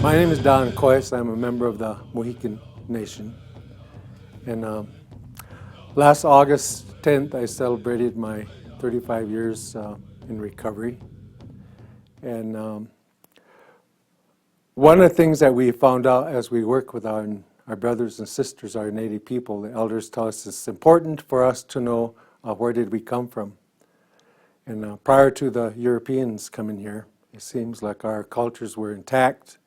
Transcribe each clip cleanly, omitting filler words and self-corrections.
My name is Don Coyce. I'm a member of the Mohican Nation. And last August 10th, I celebrated my 35 years in recovery. And one of the things that we found out as we work with our brothers and sisters, our Native people, the elders tell us it's important for us to know where did we come from. And prior to the Europeans coming here, it seems like our cultures were intact.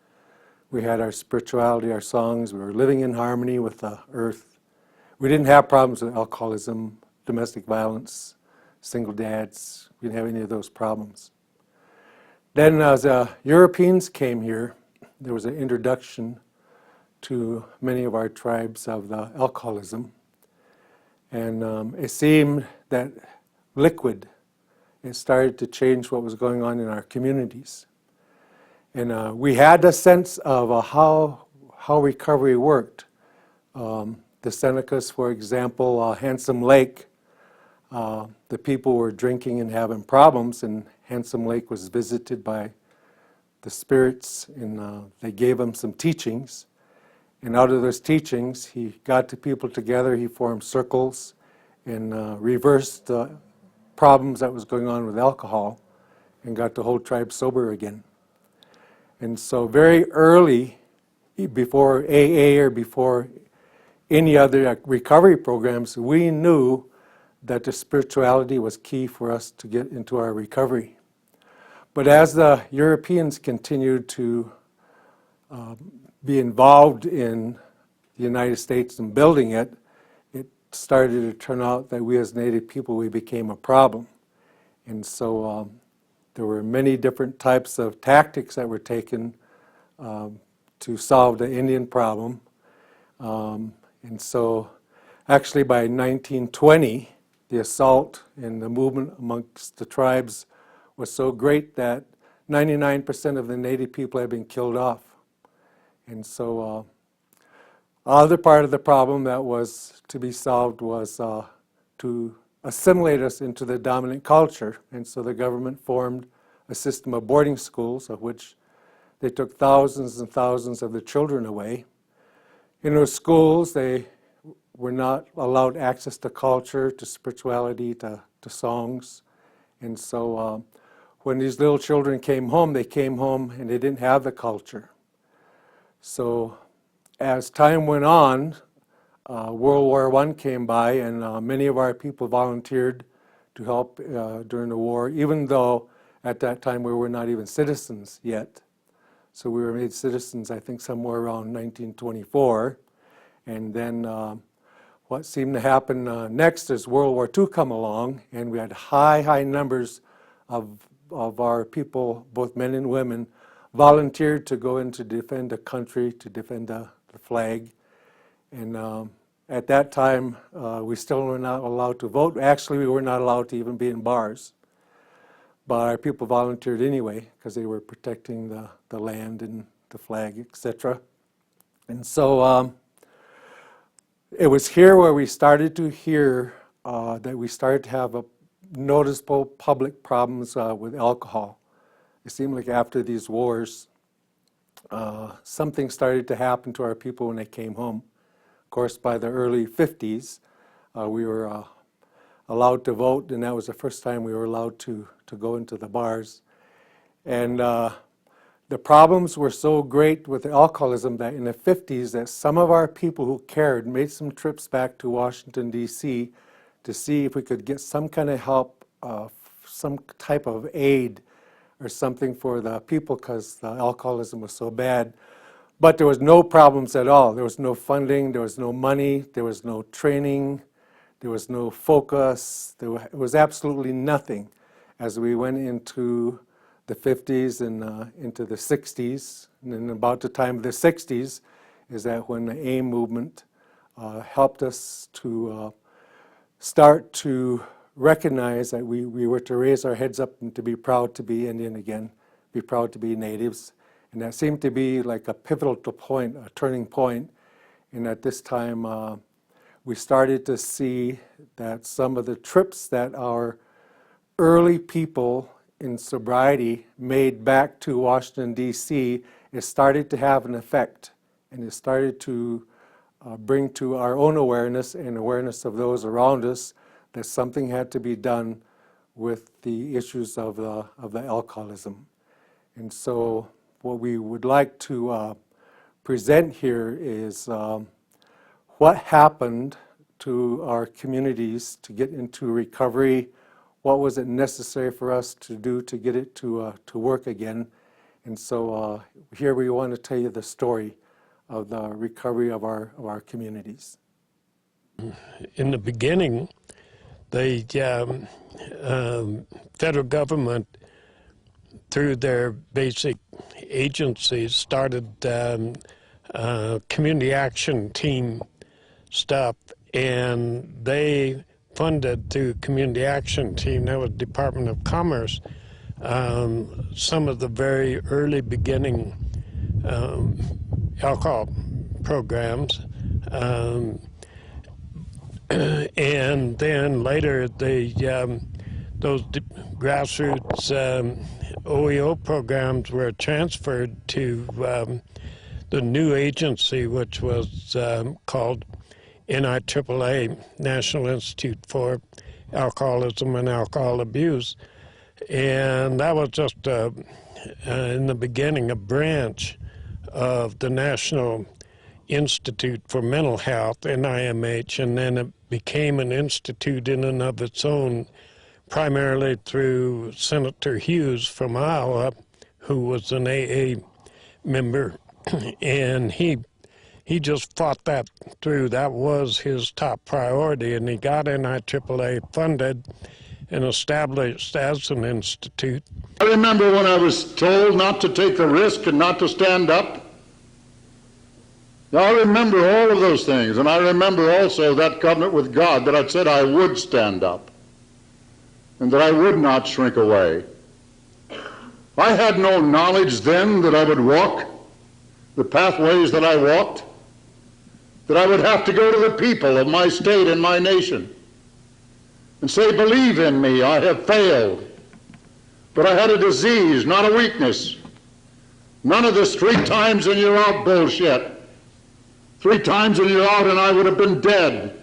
We had our spirituality, our songs. We were living in harmony with the earth. We didn't have problems with alcoholism, domestic violence, single dads. We didn't have any of those problems. Then as the Europeans came here, there was an introduction to many of our tribes of the alcoholism. And it seemed that liquid, it started to change what was going on in our communities. And we had a sense of how recovery worked. The Senecas, for example, Handsome Lake, the people were drinking and having problems, and Handsome Lake was visited by the spirits, and they gave him some teachings. And out of those teachings, he got the people together, he formed circles, and reversed the problems that was going on with alcohol, and got the whole tribe sober again. And so very early, before AA or before any other recovery programs, we knew that the spirituality was key for us to get into our recovery. But as the Europeans continued to be involved in the United States and building it, it started to turn out that we as Native people, we became a problem. And so there were many different types of tactics that were taken to solve the Indian problem. And so actually by 1920, the assault and the movement amongst the tribes was so great that 99% of the Native people had been killed off. And so other part of the problem that was to be solved was to assimilate us into the dominant culture. And so the government formed a system of boarding schools, of which they took thousands and thousands of the children away. In those schools, they were not allowed access to culture, to spirituality, to songs. And so when these little children came home, they came home and they didn't have the culture. So as time went on, World War I came by, and many of our people volunteered to help during the war, even though at that time we were not even citizens yet. So we were made citizens, I think, somewhere around 1924. And then what seemed to happen next is World War II come along, and we had high numbers of our people, both men and women, volunteered to go in to defend the country, to defend the flag. And at that time, we still were not allowed to vote. Actually, we were not allowed to even be in bars. But our people volunteered anyway, because they were protecting the land and the flag, etc. And so it was here where we started to hear that we started to have a noticeable public problems with alcohol. It seemed like after these wars, something started to happen to our people when they came home. Of course, by the early 50s, we were allowed to vote, and that was the first time we were allowed to go into the bars. And the problems were so great with the alcoholism that in the 50s that some of our people who cared made some trips back to Washington, D.C. to see if we could get some kind of help, some type of aid or something for the people, because the alcoholism was so bad. But there was no problems at all. There was no funding, there was no money, there was no training, there was no focus. It was absolutely nothing as we went into the 50s and into the 60s. And then about the time of the 60s is that when the AIM movement helped us to start to recognize that we were to raise our heads up and to be proud to be Indian again, be proud to be natives. And that seemed to be like a pivotal point, a turning point. And at this time, we started to see that some of the trips that our early people in sobriety made back to Washington, D.C., it started to have an effect, and it started to bring to our own awareness and awareness of those around us that something had to be done with the issues of the alcoholism. And so what we would like to present here is what happened to our communities to get into recovery. What was it necessary for us to do to get it to work again? And so here we want to tell you the story of the recovery of our communities. In the beginning, the federal government, through their basic agencies, started community action team stuff, and they funded through community action team, that was Department of Commerce, some of the very early beginning alcohol programs, and then later those grassroots OEO programs were transferred to the new agency, which was called NIAAA, National Institute for Alcoholism and Alcohol Abuse. And that was just, in the beginning, a branch of the National Institute for Mental Health, NIMH, and then it became an institute in and of its own, primarily through Senator Hughes from Iowa, who was an AA member, and he just fought that through. That was his top priority, and he got NIAAA funded and established as an institute. I remember when I was told not to take the risk and not to stand up. I remember all of those things, and I remember also that covenant with God that I said I would stand up and that I would not shrink away. I had no knowledge then that I would walk the pathways that I walked, that I would have to go to the people of my state and my nation and say, believe in me, I have failed. But I had a disease, not a weakness. None of this 3 times and you're out bullshit. 3 times and you're out and I would have been dead.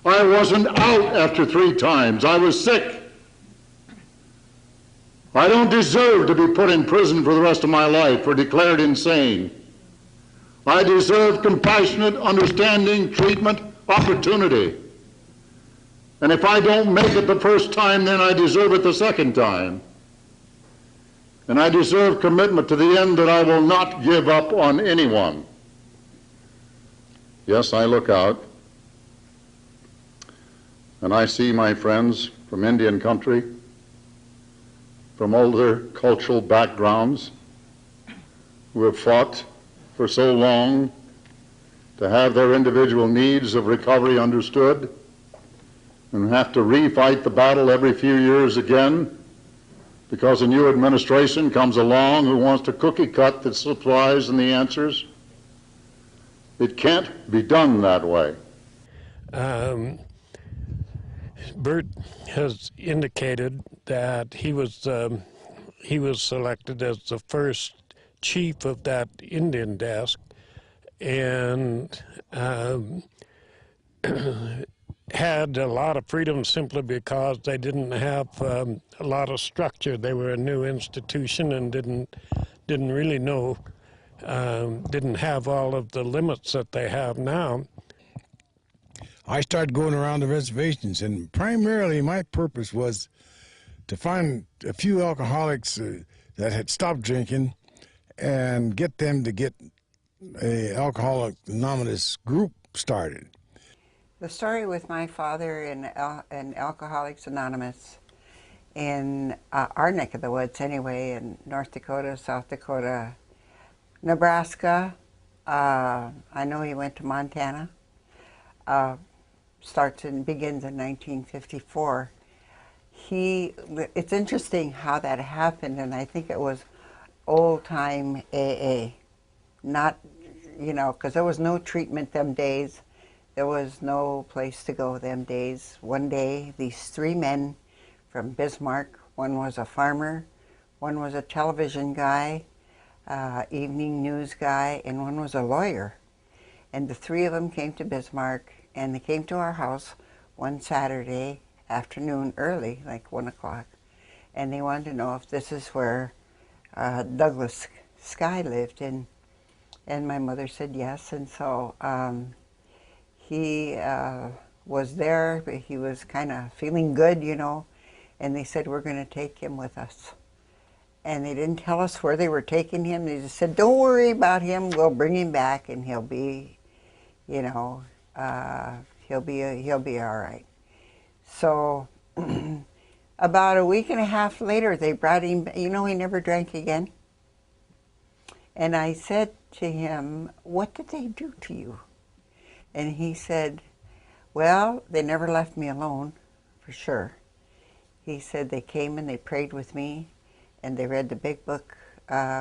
I wasn't out after 3 times. I was sick. I don't deserve to be put in prison for the rest of my life or declared insane. I deserve compassionate, understanding, treatment, opportunity. And if I don't make it the first time, then I deserve it the second time. And I deserve commitment to the end that I will not give up on anyone. Yes, I look out, and I see my friends from Indian country, from older cultural backgrounds, who have fought for so long to have their individual needs of recovery understood, and have to refight the battle every few years again because a new administration comes along who wants to cookie cut the supplies and the answers. It can't be done that way. Bert has indicated that he was selected as the first chief of that Indian desk, and had a lot of freedom simply because they didn't have a lot of structure. They were a new institution and didn't really know, didn't have all of the limits that they have now. I started going around the reservations, and primarily my purpose was to find a few alcoholics that had stopped drinking and get them to get a Alcoholics Anonymous group started. The story with my father in Alcoholics Anonymous in our neck of the woods anyway, in North Dakota, South Dakota, Nebraska. I know he went to Montana. Begins in 1954. It's interesting how that happened, and I think it was old-time AA. Not, because there was no treatment them days. There was no place to go them days. One day, these 3 men from Bismarck one was a farmer, one was a television guy, evening news guy, and one was a lawyer. And the three of them came to Bismarck, and they came to our house one Saturday afternoon early, like 1 o'clock, and they wanted to know if this is where Douglas Sky lived. And my mother said yes, and so he was there, but he was kind of feeling good, you know, and they said, we're going to take him with us. And they didn't tell us where they were taking him. They just said, don't worry about him, we'll bring him back and he'll be, you know, he'll be all right. So about a week and a half later, they brought him, you know, he never drank again. And I said to him, what did they do to you? And he said, well, they never left me alone, for sure. He said they came and they prayed with me, and they read the big book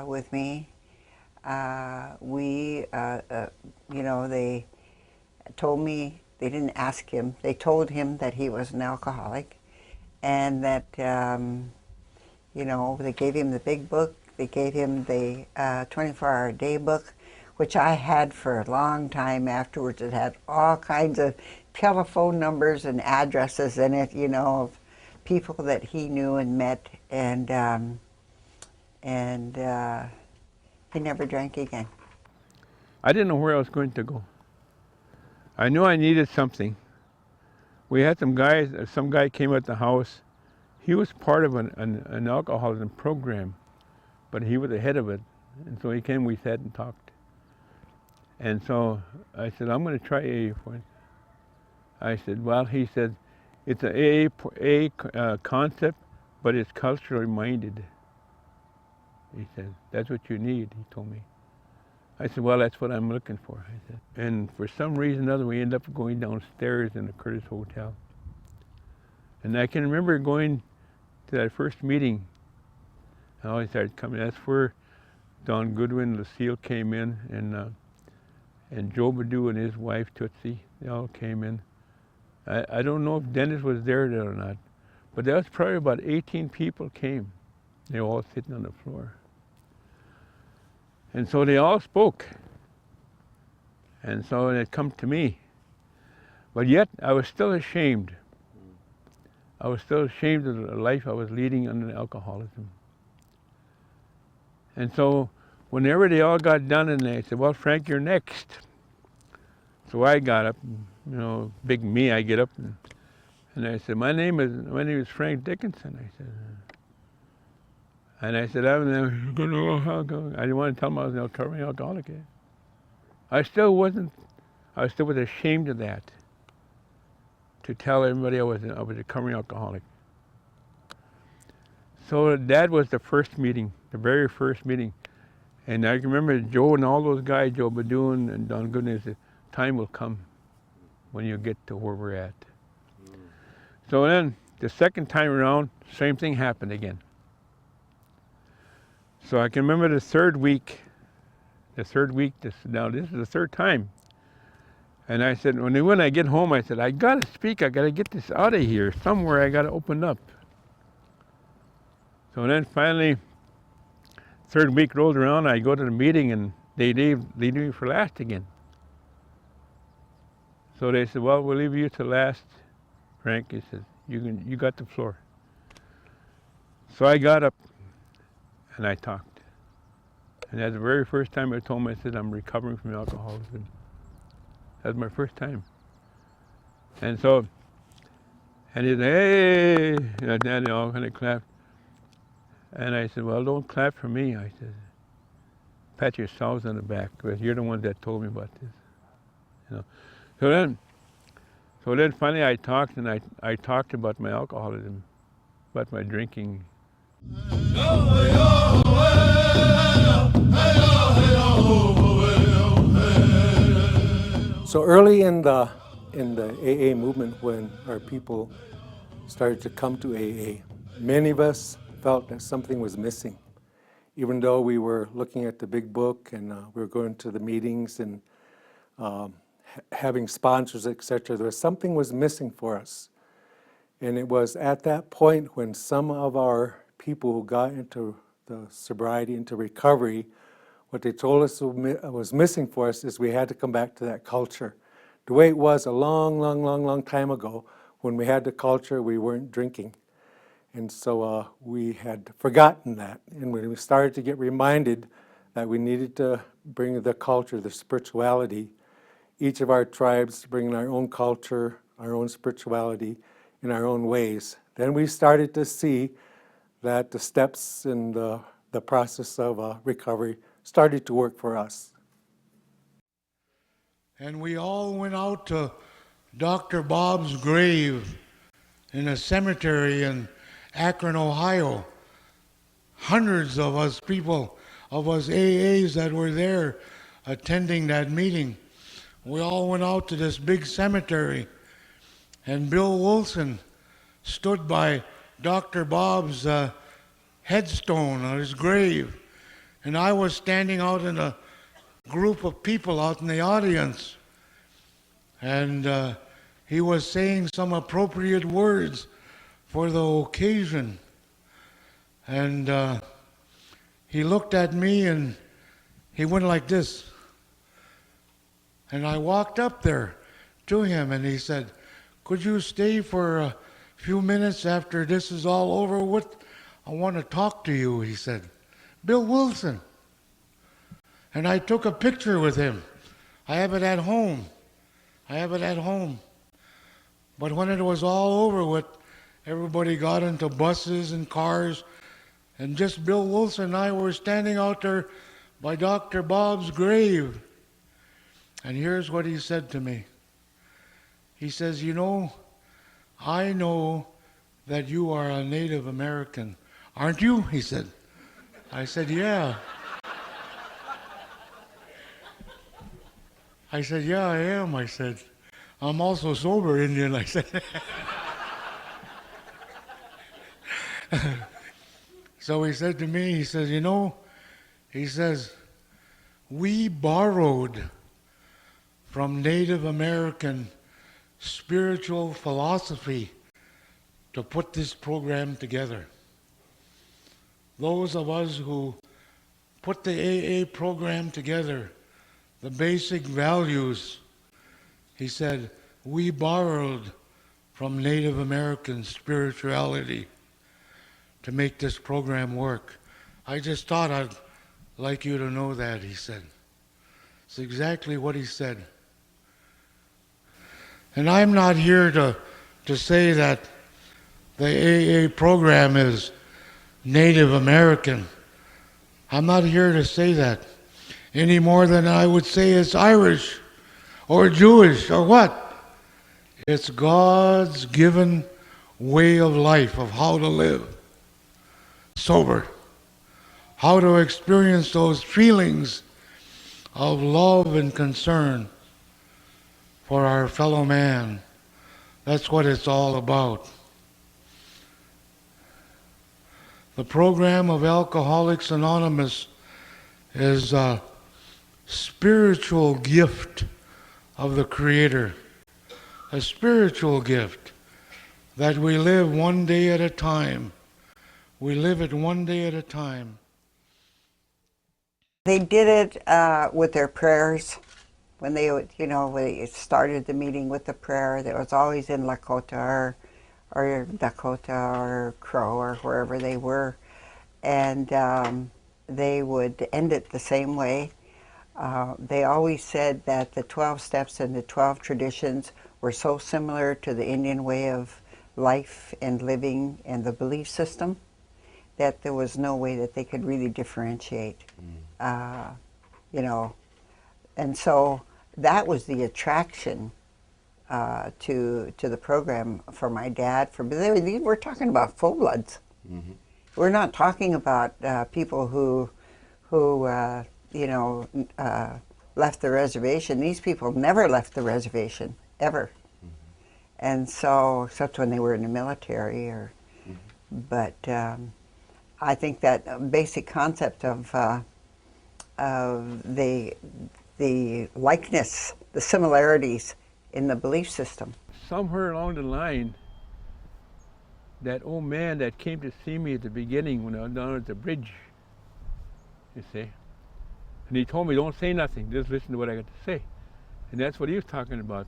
with me. You know, they told me, they didn't ask him, they told him that he was an alcoholic, and that, you know, they gave him the big book, they gave him the 24-hour day book, which I had for a long time afterwards. It had all kinds of telephone numbers and addresses in it, you know, of people that he knew and met, and he never drank again. I didn't know where I was going to go. I knew I needed something. We had some guy came at the house. He was part of an alcoholism program, but he was the head of it. And so he came, we sat and talked. And so I said, I'm going to try AA for it. I said, well, he said, it's an AA concept, but it's culturally minded. He said, that's what you need, he told me. I said, well, that's what I'm looking for, I said. And for some reason or other, we ended up going downstairs in the Curtis Hotel. And I can remember going to that first meeting. I always started coming. That's where Don Goodwin, Lucille came in, and Joe Badu and his wife, Tootsie, they all came in. I don't know if Dennis was there or not, but there was probably about 18 people came. They were all sitting on the floor. And so they all spoke. And so it come to me. But yet I was still ashamed. I was still ashamed of the life I was leading under alcoholism. And so whenever they all got done and they said, well, Frank, you're next. So I got up, you know, big me, I get up and I said, my name is Frank Dickinson. I said, I didn't want to tell them I was an recovering alcoholic. I still was ashamed of that, to tell everybody I was a recovering alcoholic. So that was the first meeting, the very first meeting. And I can remember Joe and all those guys, Joe Badoon and Don Goodwin, said, time will come when you get to where we're at. So then, the second time around, same thing happened again. So I can remember the third week, this is the third time. And I said, when I get home, I said, I gotta speak, I gotta get this out of here, somewhere I gotta open up. So then finally, third week rolled around, I go to the meeting and they leave me for last again. So they said, well, we'll leave you to last, Frank. He said, you got the floor. So I got up and I talked. And that's the very first time I told him, I said, I'm recovering from alcoholism. That was my first time. And so, and he said, hey, and then they all kind of clapped. And I said, well, don't clap for me. I said, pat yourselves on the back, because you're the one that told me about this. You know. So then finally I talked, and I talked about my alcoholism, about my drinking. So early in the AA movement, when our people started to come to AA, many of us felt that something was missing. Even though we were looking at the big book and we were going to the meetings and having sponsors, etc., something was missing for us. And it was at that point when some of our people who got into the sobriety, into recovery, what they told us was missing for us is we had to come back to that culture. The way it was a long, long, long, long time ago, when we had the culture, we weren't drinking. And so we had forgotten that. And when we started to get reminded that we needed to bring the culture, the spirituality, each of our tribes bringing our own culture, our own spirituality in our own ways, then we started to see that the steps in the process of recovery started to work for us. And we all went out to Dr. Bob's grave in a cemetery in Akron, Ohio. Hundreds of us people, of us AAs that were there attending that meeting. We all went out to this big cemetery, and Bill Wilson stood by Dr. Bob's headstone on his grave, and I was standing out in a group of people out in the audience, and he was saying some appropriate words for the occasion, and he looked at me and he went like this, and I walked up there to him and he said, "Could you stay for a few minutes after this is all over with? I want to talk to you," he said. Bill Wilson. And I took a picture with him. I have it at home. But when it was all over with, everybody got into buses and cars, and just Bill Wilson and I were standing out there by Dr. Bob's grave. And here's what he said to me. He says, "You know, I know that you are a Native American, aren't you?" he said. I said, "Yeah." I said, "Yeah, I am." I said, "I'm also sober Indian," I said. So he said to me, he says, "You know," he says, "we borrowed from Native American spiritual philosophy to put this program together. Those of us who put the AA program together, the basic values," he said, "we borrowed from Native American spirituality to make this program work. I just thought I'd like you to know that," he said. It's exactly what he said. And I'm not here to say that the AA program is Native American. I'm not here to say that any more than I would say it's Irish or Jewish or what. It's God's given way of life, of how to live sober, how to experience those feelings of love and concern for our fellow man. That's what it's all about. The program of Alcoholics Anonymous is a spiritual gift of the Creator, a spiritual gift that we live one day at a time. We live it one day at a time. They did it with their prayers. When they, they started the meeting with the prayer, that was always in Lakota or Dakota or Crow or wherever they were. And they would end it the same way. They always said that the 12 steps and the 12 traditions were so similar to the Indian way of life and living and the belief system that there was no way that they could really differentiate. And so that was the attraction to the program for my dad. We're talking about full bloods. Mm-hmm. We're not talking about people who left the reservation. These people never left the reservation ever, mm-hmm. And so except when they were in the military, mm-hmm. But I think that basic concept of the likeness, the similarities in the belief system. Somewhere along the line, that old man that came to see me at the beginning when I was down at the bridge, you see. And he told me, don't say nothing, just listen to what I got to say. And that's what he was talking about.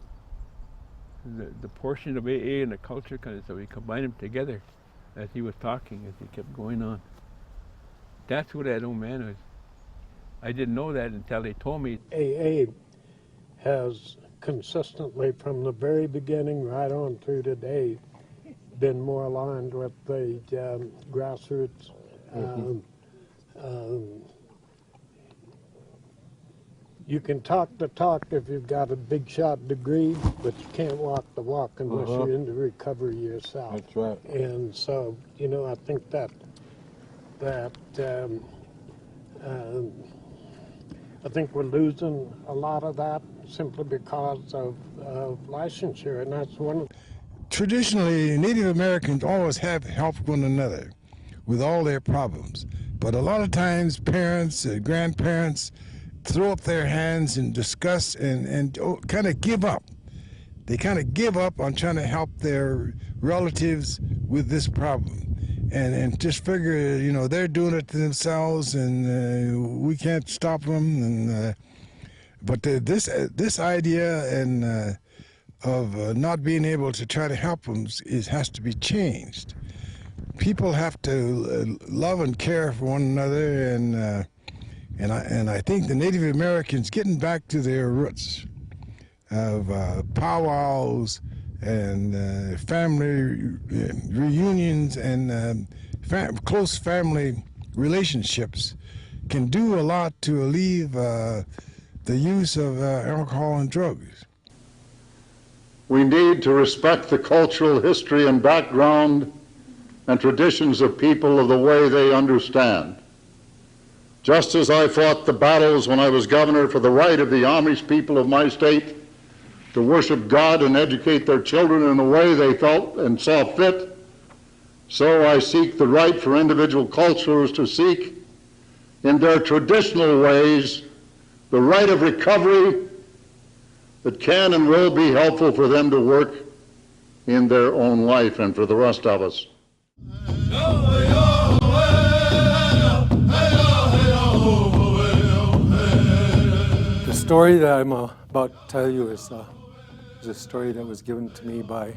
The portion of AA and the culture kind of stuff, we combined them together as he was talking, as he kept going on. That's who that old man was. I didn't know that until they told me. AA has consistently, from the very beginning right on through today, been more aligned with the grassroots. You can talk the talk if you've got a big shot degree, but you can't walk the walk unless you're into recovery yourself. That's right. And so, you know, I think that I think we're losing a lot of that simply because of licensure, and that's one of. Traditionally, Native Americans always have helped one another with all their problems. But a lot of times parents, grandparents throw up their hands and discuss and kind of give up. They kind of give up on trying to help their relatives with this problem. And just figure, you know, they're doing it to themselves and we can't stop them. And but this idea and of not being able to try to help them has to be changed. People have to love and care for one another, and I think the Native Americans getting back to their roots of powwows and family reunions and close family relationships can do a lot to alleviate the use of alcohol and drugs. We need to respect the cultural history and background and traditions of people of the way they understand. Just as I fought the battles when I was governor for the right of the Amish people of my state to worship God and educate their children in the way they felt and saw fit, so I seek the right for individual cultures to seek, in their traditional ways, the right of recovery that can and will be helpful for them to work in their own life and for the rest of us. The story that I'm about to tell you is a story that was given to me by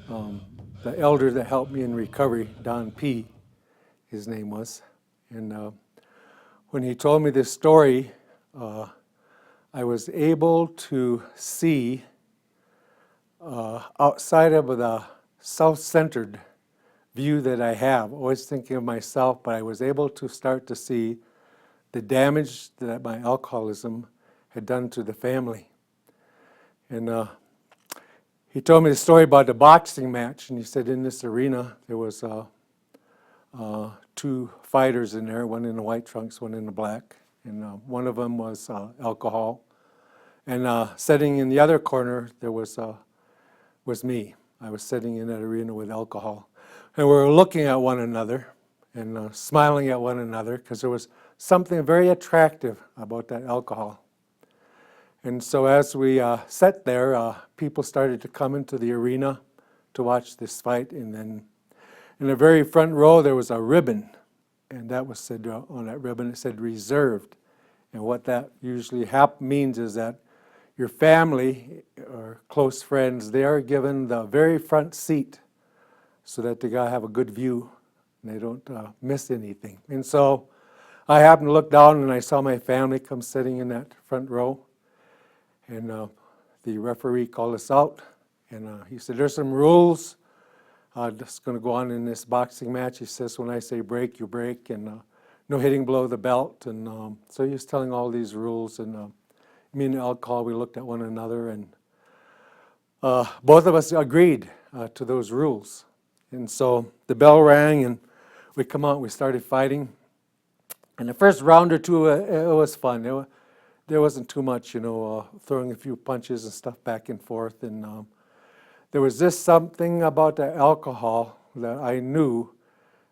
the elder that helped me in recovery, Don P., his name was. And when he told me this story, I was able to see outside of the self-centered view that I have, always thinking of myself, but I was able to start to see the damage that my alcoholism had done to the family. And he told me the story about the boxing match, and he said in this arena there was two fighters in there, one in the white trunks, one in the black, and one of them was alcohol. And sitting in the other corner there was me. I was sitting in that arena with alcohol. And we were looking at one another and smiling at one another because there was something very attractive about that alcohol. And so as we sat there, people started to come into the arena to watch this fight. And then in the very front row, there was a ribbon. And that was said on that ribbon, it said reserved. And what that usually means is that your family or close friends, they are given the very front seat so that they gotta have a good view and they don't miss anything. And so I happened to look down and I saw my family come sitting in that front row. And the referee called us out, and he said, there's some rules that's going to go on in this boxing match. He says, when I say break, you break, and no hitting below the belt. And so he was telling all these rules, and me and alcohol, we looked at one another, and both of us agreed to those rules. And so the bell rang, and we come out, and we started fighting. And the first round or two, it was fun. There wasn't too much, throwing a few punches and stuff back and forth. And there was just something about the alcohol that I knew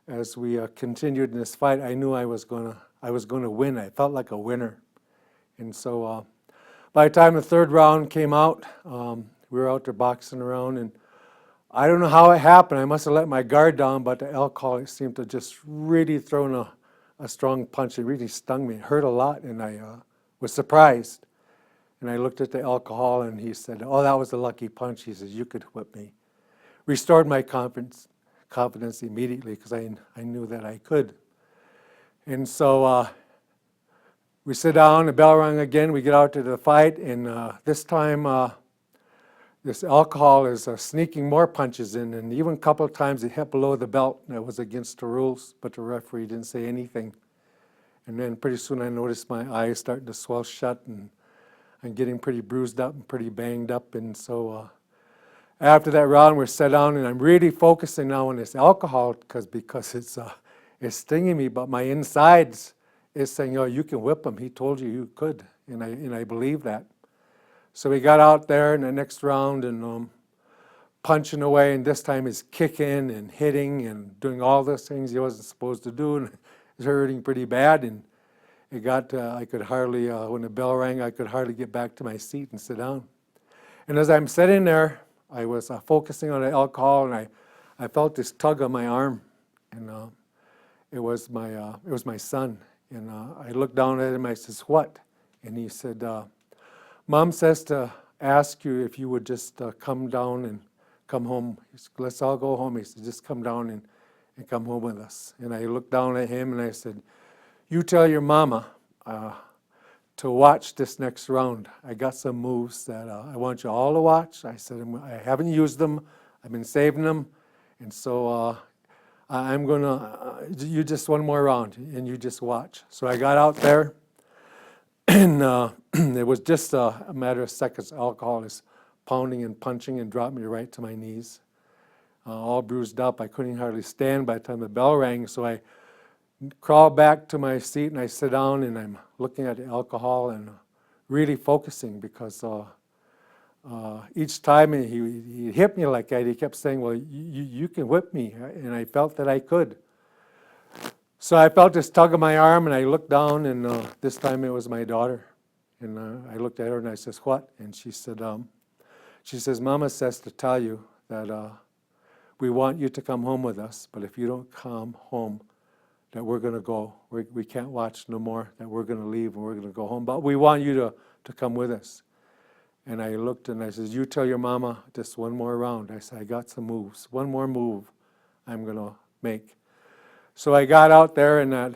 as we continued in this fight. I knew I was gonna win. I felt like a winner. And so by the time the third round came out, we were out there boxing around, and I don't know how it happened. I must have let my guard down, but the alcoholic seemed to just really throw a strong punch. It really stung me. It hurt a lot, and I was surprised. And I looked at the alcohol, and he said, "Oh, that was a lucky punch." He says, "You could whip me." Restored my confidence immediately because I knew that I could. And so we sit down, the bell rang again, we get out to the fight, and this time this alcohol is sneaking more punches in, and even a couple of times it hit below the belt. That was against the rules, but the referee didn't say anything. And then pretty soon I noticed my eyes starting to swell shut, and I'm getting pretty bruised up and pretty banged up. And so after that round, we're set down, and I'm really focusing now on this alcohol because it's stinging me, but my insides is saying, "Oh, you can whip him. He told you you could," and I believe that. So we got out there in the next round and punching away, and this time he's kicking and hitting and doing all those things he wasn't supposed to do, and it was hurting pretty bad. And it got I could hardly, when the bell rang, I could hardly get back to my seat and sit down. And as I'm sitting there, I was focusing on the alcohol, and I felt this tug on my arm, and it was my son. And I looked down at him. I says, "What?" And he said, "Mom says to ask you if you would just come down and come home. He said, let's all go home." He said, "Just come down and come home with us." And I looked down at him and I said, "You tell your mama to watch this next round. I got some moves that I want you all to watch." I said, "I haven't used them. I've been saving them. And so I'm going to, you just one more round and you just watch." So I got out there, and it was just a matter of seconds. Alcohol is pounding and punching and dropped me right to my knees, all bruised up. I couldn't hardly stand by the time the bell rang. So I crawled back to my seat and I sit down, and I'm looking at the alcohol and really focusing because each time he hit me like that, he kept saying, "Well, you can whip me," and I felt that I could. So I felt this tug of my arm, and I looked down, and this time it was my daughter. And I looked at her and I says, "What?" And she says, "Mama says to tell you that we want you to come home with us, but if you don't come home, that we're going to go. We can't watch no more, that we're going to leave and we're going to go home. But we want you to come with us." And I looked and I said, "You tell your mama just one more round." I said, "I got some moves. One more move I'm going to make." So I got out there, and that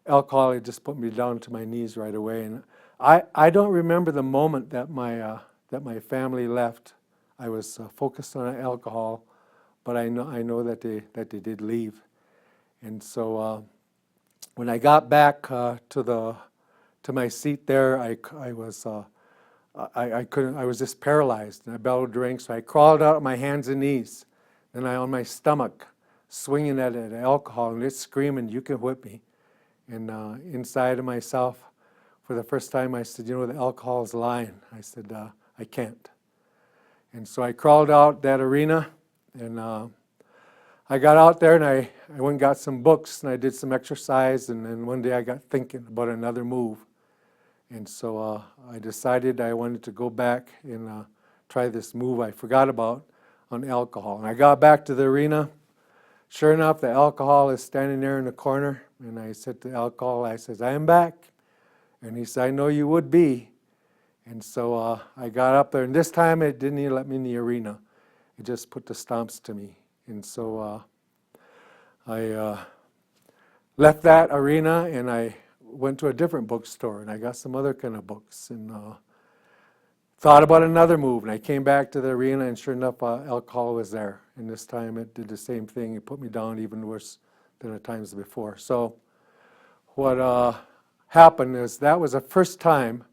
alcohol had just put me down to my knees right away. And I don't remember the moment that my family left. I was focused on alcohol, but I know that they did leave. And so when I got back to my seat there, I was just paralyzed, and I bellowed drink. So I crawled out on my hands and knees, and I on my stomach, swinging at it, alcohol, and it's screaming, "You can whip me." And inside of myself, for the first time, I said, "You know, the alcohol is lying." I said, "I can't." And so I crawled out that arena, and I got out there, and I went and got some books, and I did some exercise, and then one day I got thinking about another move. And so I decided I wanted to go back and try this move I forgot about on alcohol. And I got back to the arena. Sure enough, the alcohol is standing there in the corner, and I said to the alcohol, I says, "I am back." And he said, "I know you would be." And so I got up there, and this time it didn't even let me in the arena. It just put the stomps to me. And so I left that arena, and I went to a different bookstore, and I got some other kind of books, and thought about another move. And I came back to the arena, and sure enough, alcohol was there. And this time it did the same thing. It put me down even worse than the times before. So what happened is that was the first time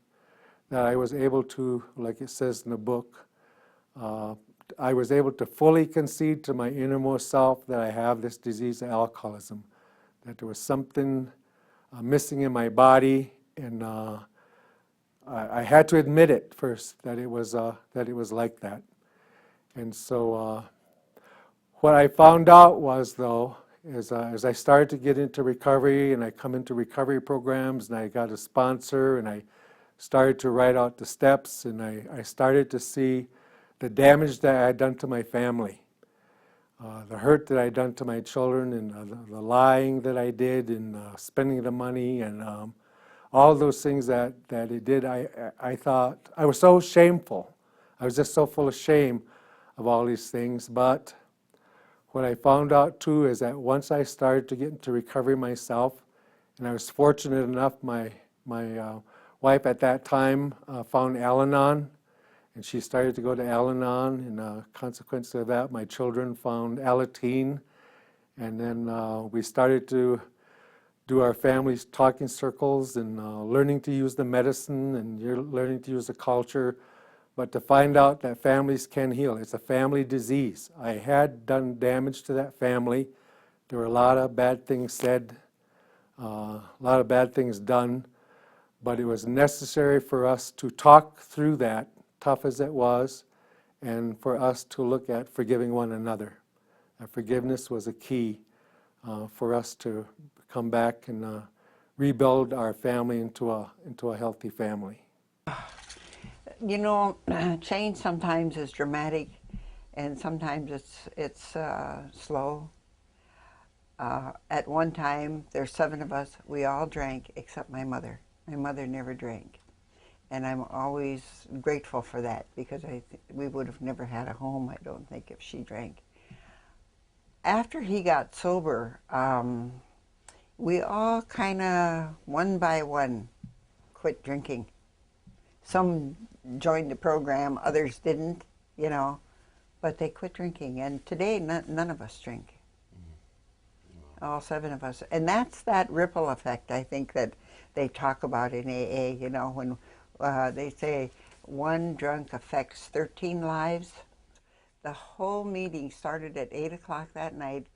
that I was able to, like it says in the book, I was able to fully concede to my innermost self that I have this disease of alcoholism, that there was something missing in my body, and I had to admit it first, that it was like that. And so what I found out was, though, is as I started to get into recovery, and I come into recovery programs, and I got a sponsor, and I started to write out the steps, and I started to see the damage that I had done to my family. the hurt that I'd done to my children, and the lying that I did, and spending the money, and all those things that it did. I thought, I was so shameful. I was just so full of shame of all these things. But what I found out too is that once I started to get into recovery myself, and I was fortunate enough, my wife at that time found Al-Anon, and she started to go to Al-Anon, and consequence of that, my children found Alateen, and then we started to do our family's talking circles, and learning to use the medicine, and you're learning to use the culture, but to find out that families can heal. It's a family disease. I had done damage to that family. There were a lot of bad things said, a lot of bad things done, but it was necessary for us to talk through that, tough as it was, and for us to look at forgiving one another. Forgiveness was a key for us to come back and rebuild our family into a healthy family. You know, change sometimes is dramatic, and sometimes it's slow. At one time, there's 7 of us. We all drank except my mother. My mother never drank, and I'm always grateful for that, because we would have never had a home, I don't think, if she drank. After he got sober, we all kind of, one by one, quit drinking. Some joined the program, others didn't, you know, but they quit drinking. And today, none of us drink. All 7 of us. And that's that ripple effect, I think, that they talk about in AA, you know, when they say one drunk affects 13 lives. The whole meeting started at 8 o'clock that night,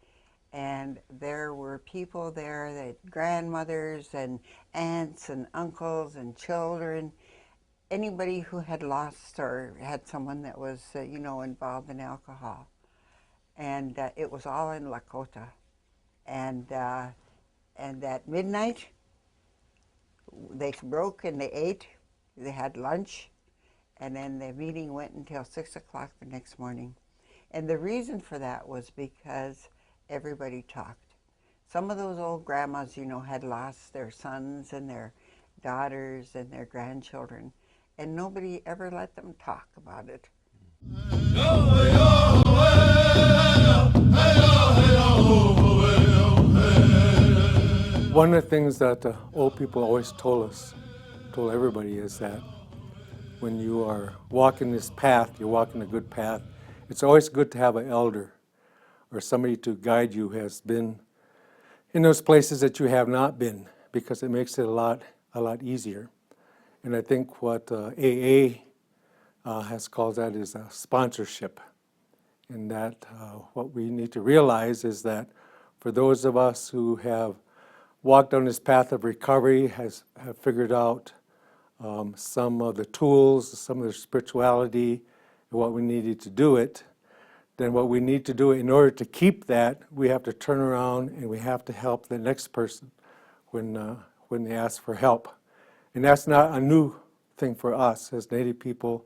and there were people there, that grandmothers and aunts and uncles and children, anybody who had lost or had someone that was, you know, involved in alcohol. And it was all in Lakota. And at midnight, they broke and they ate, they had lunch, and then the meeting went until 6 o'clock the next morning. And the reason for that was because everybody talked. Some of those old grandmas, you know, had lost their sons and their daughters and their grandchildren, and nobody ever let them talk about it. One of the things that the old people always told everybody, is that when you are walking this path, you're walking a good path, it's always good to have an elder or somebody to guide you who has been in those places that you have not been, because it makes it a lot easier. And I think what AA has called that is a sponsorship. And that what we need to realize is that for those of us who have walked on this path of recovery, have figured out some of the tools, some of the spirituality, and what we needed to do it, then what we need to do in order to keep that, we have to turn around and we have to help the next person when they ask for help. And that's not a new thing for us as Native people.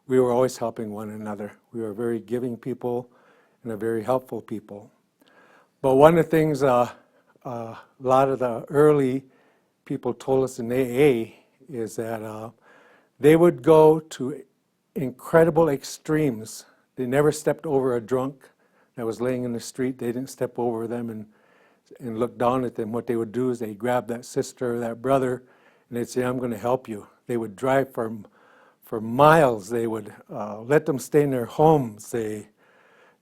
We were always helping one another. We were very giving people and a very helpful people. But one of the things a lot of the early people told us in AA is that they would go to incredible extremes. They never stepped over a drunk that was laying in the street. They didn't step over them and look down at them. What they would do is they'd grab that sister or that brother and they'd say, I'm going to help you. They would drive for miles. They would let them stay in their homes. They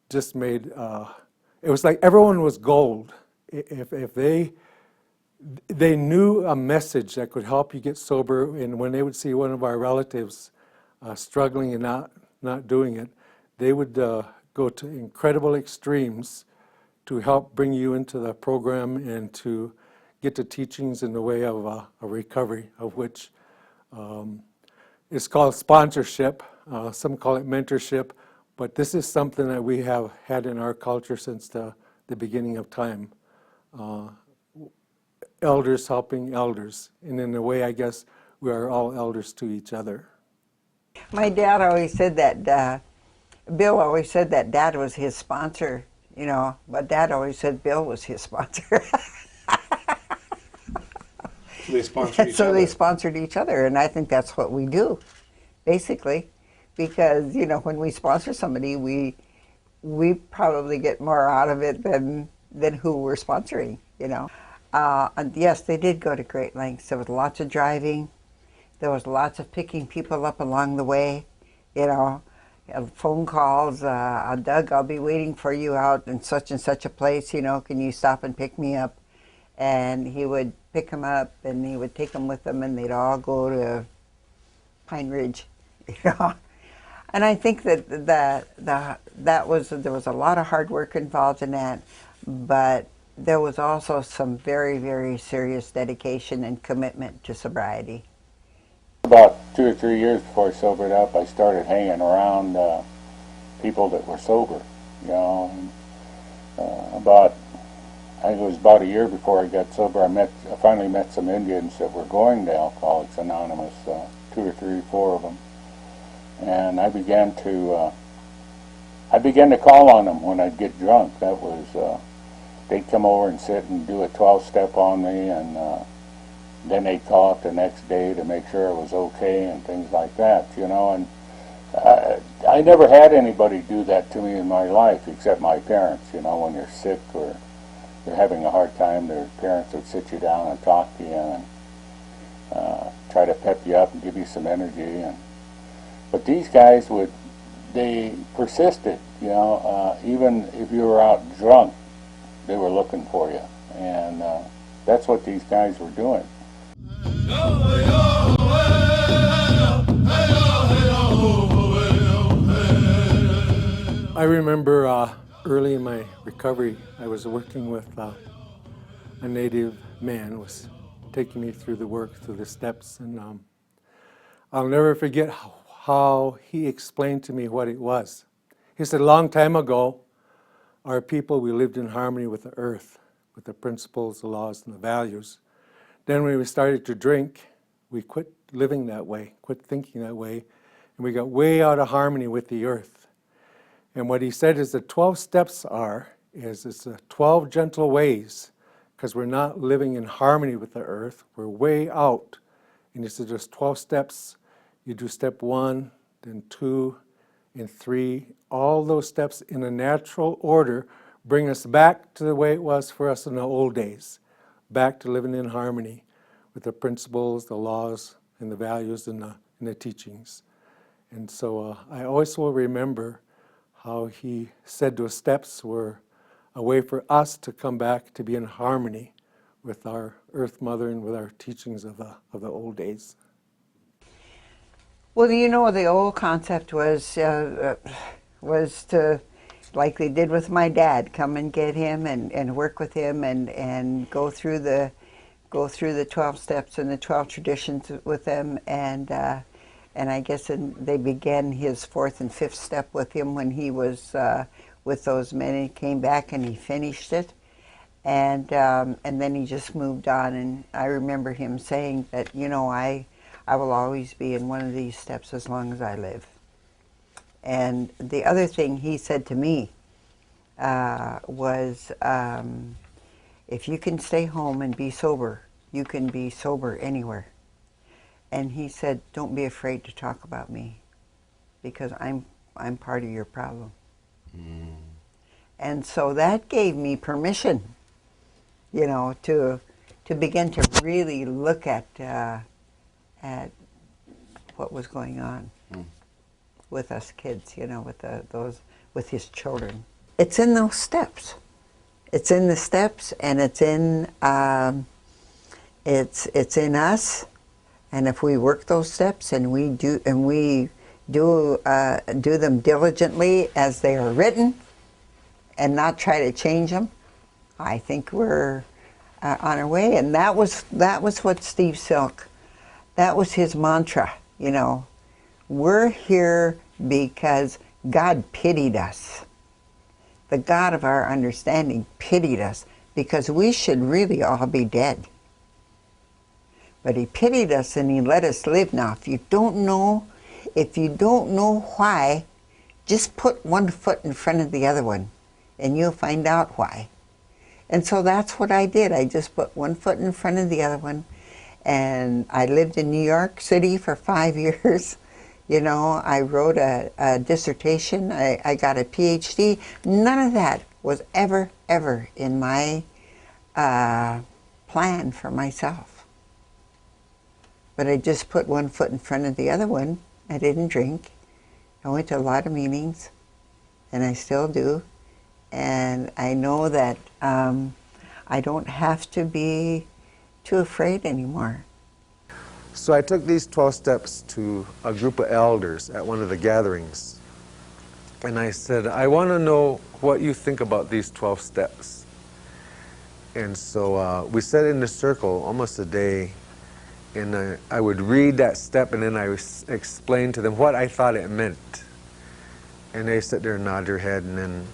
just made, it was like everyone was gold. If they knew a message that could help you get sober, and when they would see one of our relatives struggling and not doing it, they would go to incredible extremes to help bring you into the program and to get the teachings in the way of a recovery, of which is called sponsorship. Some call it mentorship, but this is something that we have had in our culture since the beginning of time. Elders helping elders, and in a way, I guess, we are all elders to each other. My dad always said that, Bill always said that Dad was his sponsor, you know. But Dad always said Bill was his sponsor. So they sponsored each So other. they sponsored each other, and I think that's what we do, basically, because you know when we sponsor somebody, we probably get more out of it than who we're sponsoring, you know. And yes, they did go to great lengths. There was lots of driving. There was lots of picking people up along the way, you know. Phone calls, Doug, I'll be waiting for you out in such and such a place, you know, can you stop and pick me up? And he would pick them up and he would take them with him and they'd all go to Pine Ridge, you know. And I think that there was a lot of hard work involved in that, but there was also some very, very serious dedication and commitment to sobriety. About 2 or 3 years before I sobered up, I started hanging around people that were sober, you know. And, I think it was about a year before I got sober, I finally met some Indians that were going to Alcoholics Anonymous, 2 or 3, 4 of them. And I began to call on them when I'd get drunk. That was, they'd come over and sit and do a 12-step on me, and then they'd call up the next day to make sure I was okay and things like that, you know. And I never had anybody do that to me in my life except my parents, you know. When you're sick or you're having a hard time, their parents would sit you down and talk to you and try to pep you up and give you some energy. But these guys they persisted, you know. Even if you were out drunk, they were looking for you. And that's what these guys were doing. I remember early in my recovery, I was working with a native man, was taking me through the work, through the steps, and I'll never forget how he explained to me what it was. He said, a long time ago, our people, we lived in harmony with the earth, with the principles, the laws, and the values. Then when we started to drink, we quit living that way, quit thinking that way, and we got way out of harmony with the earth. And what he said is the 12 steps it's the 12 gentle ways, because we're not living in harmony with the earth, we're way out. And he said there's 12 steps. You do step 1, then 2, and 3. All those steps in a natural order bring us back to the way it was for us in the old days, back to living in harmony with the principles, the laws, and the values, and the teachings. And so I always will remember how he said those steps were a way for us to come back to be in harmony with our Earth Mother and with our teachings of the old days. Well, you know, the old concept was to, like they did with my dad, come and get him and work with him and go through the 12 steps and the 12 traditions with them, and I guess they began his 4th and 5th step with him when he was with those men. He came back and he finished it, and then he just moved on. And I remember him saying that, you know, I will always be in one of these steps as long as I live. And the other thing he said to me was, if you can stay home and be sober, you can be sober anywhere. And he said, don't be afraid to talk about me, because I'm part of your problem. Mm. And so that gave me permission, you know, to begin to really look at what was going on with us kids, you know, with his children. It's in those steps. It's in the steps, and it's in us. And if we work those steps and we do them diligently as they are written, and not try to change them, I think we're on our way. And that was what Steve Silk, that was his mantra. You know, we're here because God pitied us. The God of our understanding pitied us, because we should really all be dead. But he pitied us and he let us live. Now, if you don't know why, just put one foot in front of the other one and you'll find out why. And so that's what I did. I just put one foot in front of the other one. And I lived in New York City for 5 years. You know, I wrote a dissertation. I got a PhD. None of that was ever in my plan for myself. But I just put one foot in front of the other one. I didn't drink. I went to a lot of meetings, and I still do. And I know that I don't have to be too afraid anymore. So I took these 12 steps to a group of elders at one of the gatherings. And I said, I want to know what you think about these 12 steps. And so we sat in a circle almost a day, and I would read that step, and then I would explain to them what I thought it meant. And they sit there and nod their head, and then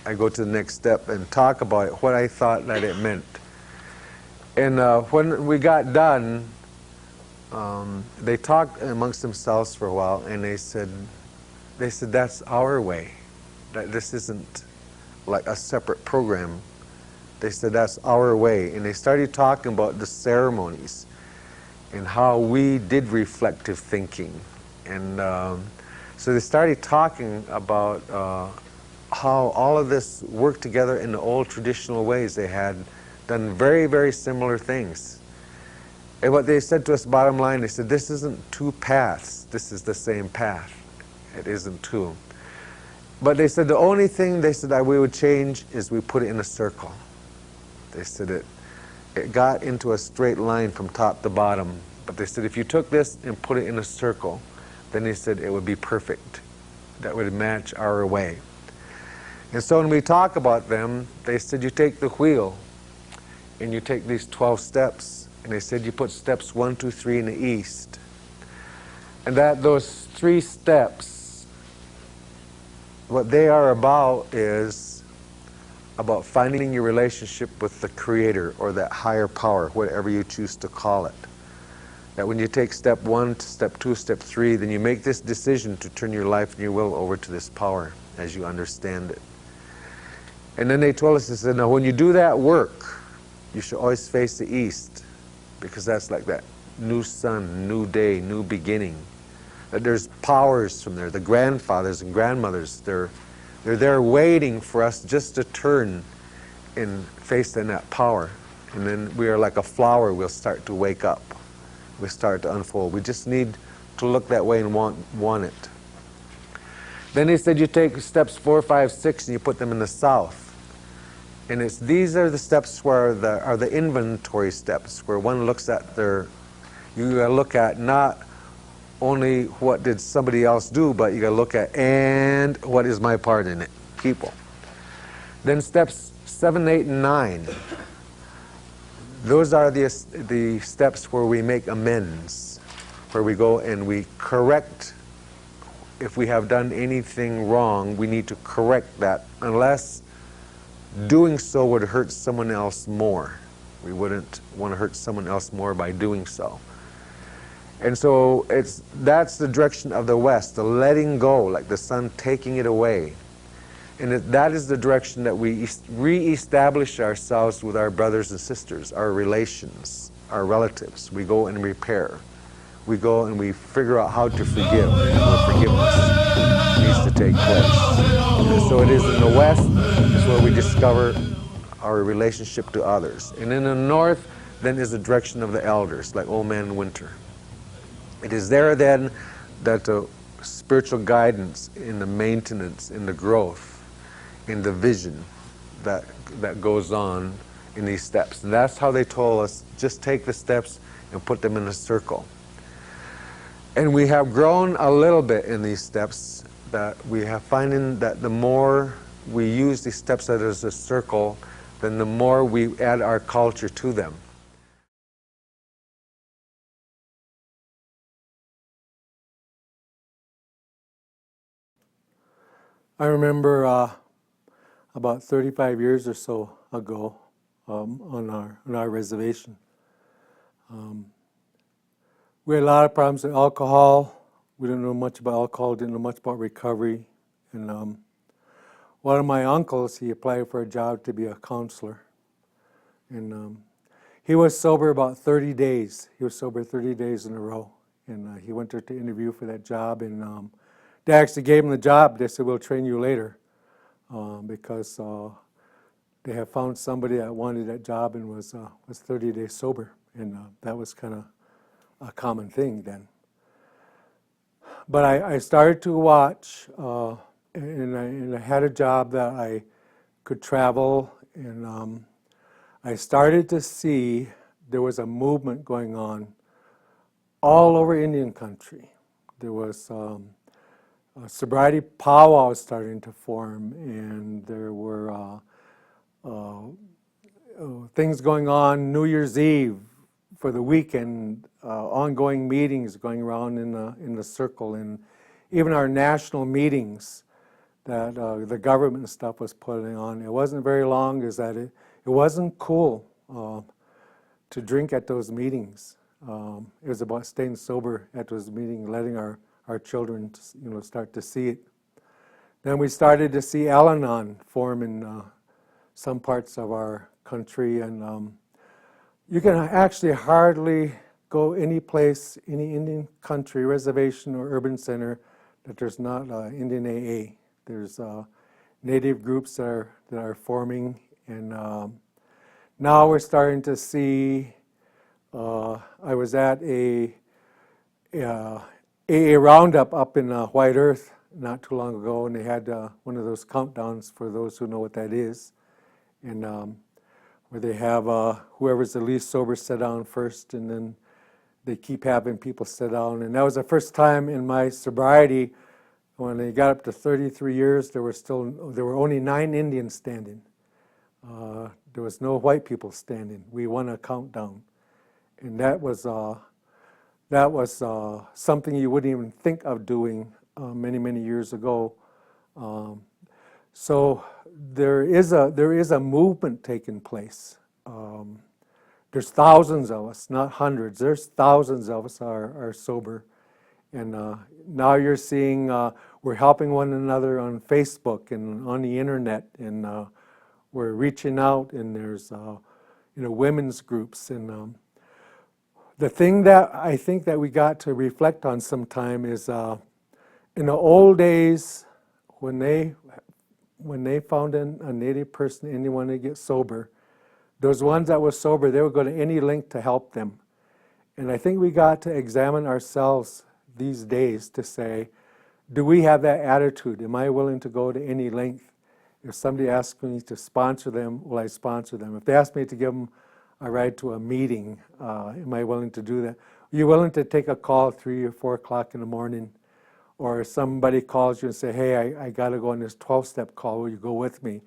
I go to the next step and talk about it, what I thought that it meant. And when we got done, they talked amongst themselves for a while, and they said, that's our way. That this isn't like a separate program. They said, that's our way. And they started talking about the ceremonies and how we did reflective thinking. And so they started talking about how all of this worked together in the old traditional ways. They had done very similar things. And what they said to us, bottom line, they said, this isn't two paths, this is the same path. It isn't two. But they said the only thing they said that we would change is we put it in a circle. They said it got into a straight line from top to bottom. But they said if you took this and put it in a circle, then they said it would be perfect. That would match our way. And so when we talk about them, they said you take the wheel and you take these 12 steps, and they said you put steps 1, 2, 3 in the east. And that those 3 steps, what they are about is about finding your relationship with the Creator or that higher power, whatever you choose to call it. That when you take step 1, step 2, step 3, then you make this decision to turn your life and your will over to this power as you understand it. And then they told us, they said, now when you do that work, you should always face the east, because that's like that new sun, new day, new beginning. That there's powers from there, the grandfathers and grandmothers, they're there waiting for us just to turn and face in that power. And then we are like a flower, we'll start to wake up. We start to unfold. We just need to look that way and want it. Then they said you take steps 4, 5, 6 and you put them in the south. And these are the steps where are the inventory steps, where one looks at you gotta look at not only what did somebody else do, but you gotta look at, and what is my part in it, people. Then steps 7, 8, and 9. Those are the steps where we make amends, where we go and we correct. If we have done anything wrong, we need to correct that, unless doing so would hurt someone else more. We wouldn't want to hurt someone else more by doing so. And so that's the direction of the West, the letting go, like the sun taking it away. And that is the direction that we re-establish ourselves with our brothers and sisters, our relations, our relatives. We go and repair. We go and we figure out how to forgive, where forgiveness needs to take place. And so it is in the West, is where we discover our relationship to others. And in the North, then is the direction of the elders, like Old Man Winter. It is there then that the spiritual guidance, in the maintenance, in the growth, in the vision that goes on in these steps. And that's how they told us, just take the steps and put them in a circle. And we have grown a little bit in these steps, that we have finding that the more we use these steps as a circle, then the more we add our culture to them. I remember about 35 years or so ago on our reservation. We had a lot of problems with alcohol. We didn't know much about alcohol, didn't know much about recovery. And one of my uncles, he applied for a job to be a counselor. And he was sober about 30 days. He was sober 30 days in a row. And he went there to interview for that job. And they actually gave him the job. They said, we'll train you later. Because they have found somebody that wanted that job and was 30 days sober. And that was kind of a common thing then. But I started to watch, and I had a job that I could travel, and I started to see there was a movement going on all over Indian country. There was a sobriety powwow starting to form, and there were things going on New Year's Eve for the weekend, ongoing meetings going around in the circle, and even our national meetings that the government stuff was putting on. It wasn't very long, is that it wasn't cool to drink at those meetings. It was about staying sober at those meetings, letting our children start to see it. Then we started to see Al-Anon form in some parts of our country, and you can actually hardly go any place, any Indian country, reservation or urban center that there's not Indian AA. There's native groups that are forming, and now we're starting to see. I was at a AA roundup up in White Earth not too long ago, and they had one of those countdowns for those who know what that is, and where they have whoever's the least sober sit down first, and then they keep having people sit down. And that was the first time in my sobriety. When they got up to 33 years, there were only 9 Indians standing. There was no white people standing. We won a countdown, and that was something you wouldn't even think of doing many years ago. So there is a movement taking place. There's thousands of us, not hundreds. There's thousands of us are sober. And now you're seeing we're helping one another on Facebook and on the internet, and we're reaching out, and there's women's groups. And the thing that I think that we got to reflect on sometime is in the old days when they found a native person, anyone to get sober, those ones that were sober, they would go to any length to help them. And I think we got to examine ourselves these days to say, do we have that attitude? Am I willing to go to any length? If somebody asks me to sponsor them, will I sponsor them? If they ask me to give them a ride to a meeting, am I willing to do that? Are you willing to take a call at 3 or 4 o'clock in the morning? Or if somebody calls you and say, hey, I got to go on this 12-step call, will you go with me?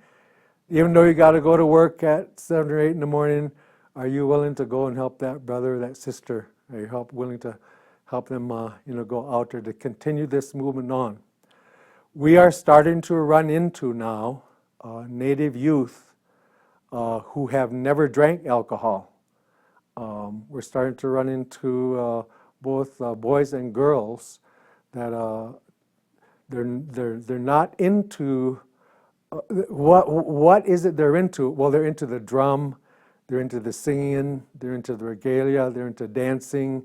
Even though you got to go to work at 7 or 8 in the morning, are you willing to go and help that brother or that sister? Are you willing to help them go out there to continue this movement on? We are starting to run into now native youth who have never drank alcohol. We're starting to run into both boys and girls that they're not into what is it they're into? Well, they're into the drum, they're into the singing, they're into the regalia, they're into dancing,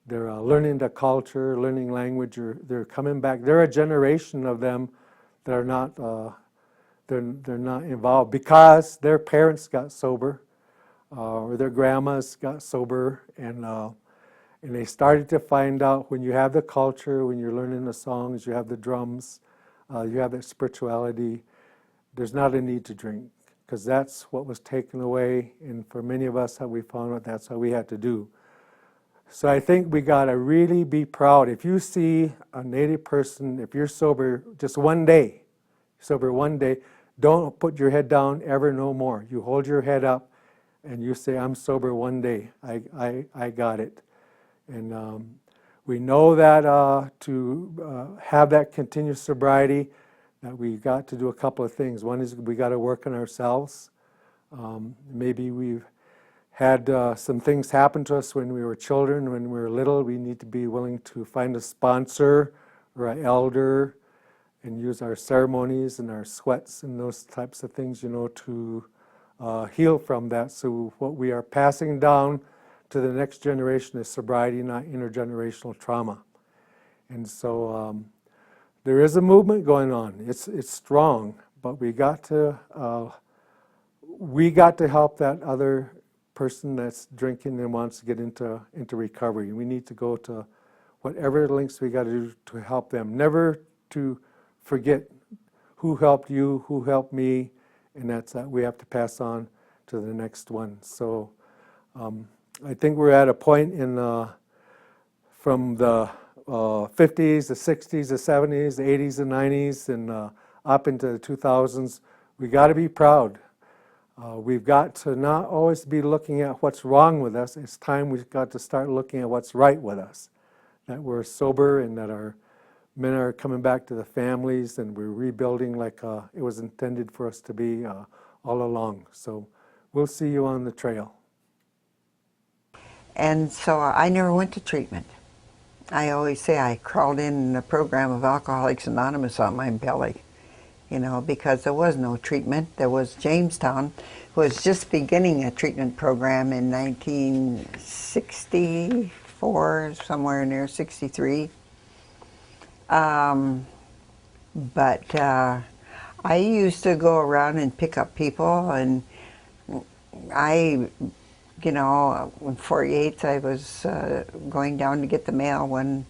they're learning the culture, learning language. They're coming back. There are a generation of them that are not they're not involved because their parents got sober or their grandmas got sober, and they started to find out when you have the culture, when you're learning the songs, you have the drums, you have that spirituality, there's not a need to drink, because that's what was taken away, and for many of us, we found out that's what we had to do. So I think we got to really be proud. If you see a native person, if you're sober just one day, don't put your head down ever no more. You hold your head up and you say, I'm sober one day. I got it. And we know that to have that continuous sobriety, that we got to do a couple of things. One is we got to work on ourselves. Maybe we've had some things happen to us when we were children, when we were little. We need to be willing to find a sponsor or an elder and use our ceremonies and our sweats and those types of things, to heal from that. So what we are passing down to the next generation is sobriety, not intergenerational trauma. And so there is a movement going on. It's strong, but we got to help that other person that's drinking and wants to get into recovery. We need to go to whatever links we got to do to help them. Never to forget who helped you, who helped me, and that's that we have to pass on to the next one. So I think we're at a point in from the 50s, the 60s, the 70s, the 80s, the 90s, and up into the 2000s. We got to be proud. We've got to not always be looking at what's wrong with us. It's time we've got to start looking at what's right with us. That we're sober and that our men are coming back to the families and we're rebuilding like it was intended for us to be all along. So we'll see you on the trail. And so I never went to treatment. I always say I crawled in a program of Alcoholics Anonymous on my belly, because there was no treatment. There was Jamestown, was just beginning a treatment program in 1964, somewhere in there, 63. But I used to go around and pick up people, and in 48, I was going down to get the mail one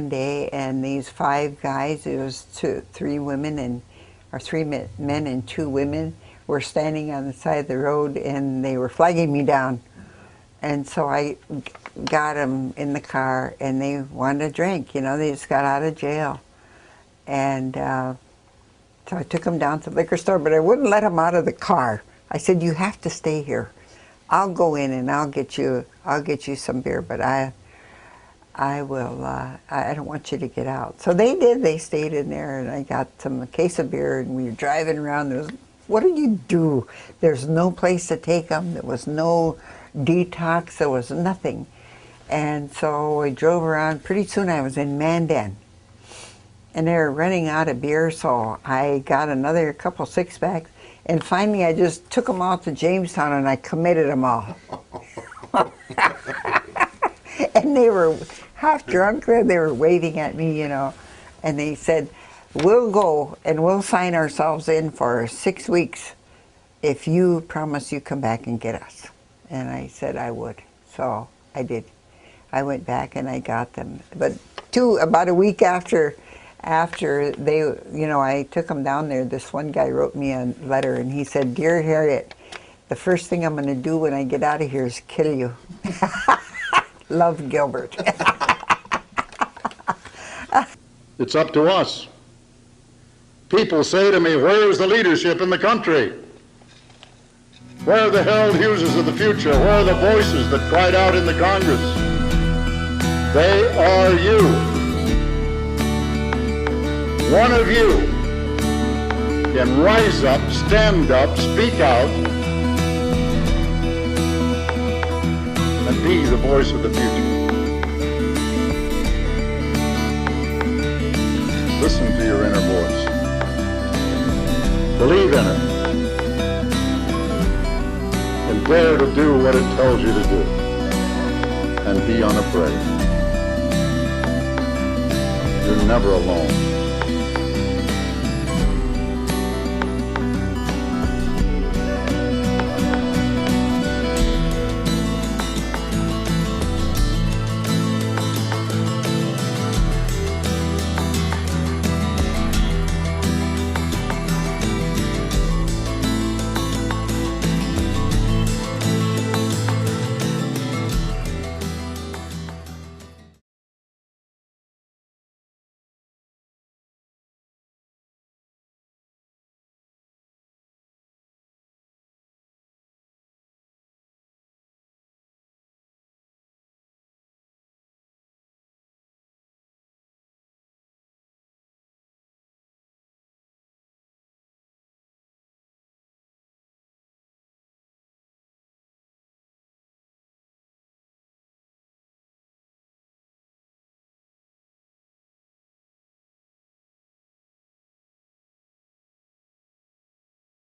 day, and these 5 guys, it was 3 men and 2 women, were standing on the side of the road, and they were flagging me down. And so I got them in the car, and they wanted a drink. They just got out of jail. And so I took them down to the liquor store, but I wouldn't let them out of the car. I said, "You have to stay here. I'll go in and I'll get you some beer, but I don't want you to get out." So they did. They stayed in there, and I got them a case of beer, and we were driving around. What do you do? There's no place to take them. There was no detox. There was nothing. And so I drove around. Pretty soon I was in Mandan, and they were running out of beer, so I got another couple 6-packs. And finally, I just took them all to Jamestown, and I committed them all. And they were half drunk. They were waving at me, and they said, "We'll go and we'll sign ourselves in for 6 weeks if you promise you come back and get us." And I said I would. So I did. I went back and I got them. But about a week after they, I took them down there, this one guy wrote me a letter, and he said, "Dear Harriet, the first thing I'm going to do when I get out of here is kill you." Love, Gilbert. It's up to us. People say to me, "Where is the leadership in the country? Where are the Harold Hugheses of the future? Where are the voices that cried out in the Congress?" They are you. One of you can rise up, stand up, speak out, and be the voice of the future. Listen to your inner voice. Believe in it. And dare to do what it tells you to do. And be unafraid. You're never alone.